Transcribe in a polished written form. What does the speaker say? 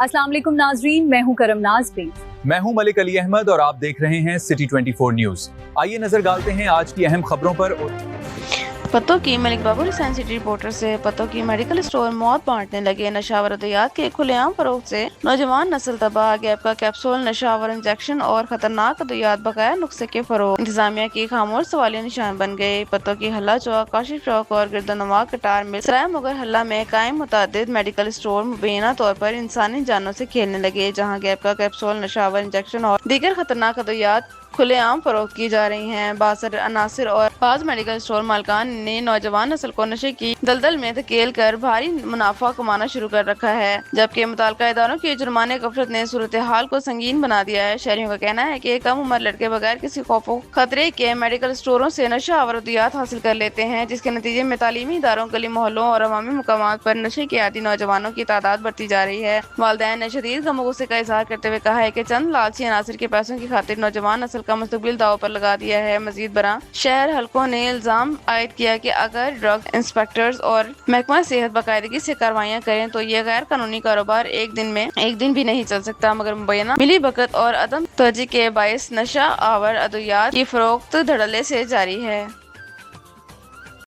अस्सलाम वालेकुम नाजरीन, मैं हूं करम नाज प्लीज। मैं हूं मलिक अली अहमद और आप देख रहे हैं सिटी 24 न्यूज। आइए नजर डालते हैं आज की अहम खबरों पर। पत्तों की मलिक बाबुल साइंस सिटी रिपोर्टर से पत्तों की मेडिकल स्टोर मौत बांटने लगे। नशावर अद्वियात के खुलेआम फरोख्त से नौजवान नस्ल तबाह। गैप का कैप्सूल, नशावर इंजेक्शन और खतरनाक अद्वियात बकाया नुस्खे के फरोग। इंतजामिया की खामोश सवालिया निशान बन गए। पत्तों की हल्ला चौक, काशिफ चौक और गिरदनवा कटार में सराय मुगर हल्ला में कायम मुतादिद मेडिकल स्टोर मुबैना तौर पर इंसानी जानों से खेलने लगे, जहाँ गैप का कैप्सूल, नशावर इंजेक्शन और दीगर खतरनाक अद्वियात खुलेआम फरोख्त की जा रही हैं। बासर अनासिर और बाज मेडिकल स्टोर मालकान ने नौजवान नस्ल को नशे की दलदल में धकेल कर भारी मुनाफा कमाना शुरू कर रखा है, जबकि मुताल्लिका इदारों के जुर्माने गफलत ने सूरत हाल को संगीन बना दिया है। शहरियों का कहना है कि कम उम्र लड़के बगैर किसी खौफ खतरे के मेडिकल स्टोरों से नशा आवर अद्वियात हासिल कर लेते हैं, जिसके नतीजे में तालीमी इदारों, गली मोहल्लों और अवामी मुकामात पर नशे के आदी नौजवानों की तादाद बढ़ती जा रही है। वालिदैन ने शदीद गम गुस्से का इजहार करते हुए कहा है कि चंद लालची अनासिर के पैसों की खातिर नौजवान नस्ल का मुस्तकबिल दाव पर लगा दिया है। मजीद बरा शहर हलकों ने इल्जाम आयद किया कि अगर ड्रग इंस्पेक्टर्स और महकमा सेहत बाकायदगी से कार्रवाइयां करें तो ये गैर कानूनी कारोबार एक दिन भी नहीं चल सकता, मगर मुबैना मिली भगत और अदम तवज्जो के बायस नशा आवर अद्वियात की फरोख्त धड़ल्ले से जारी है।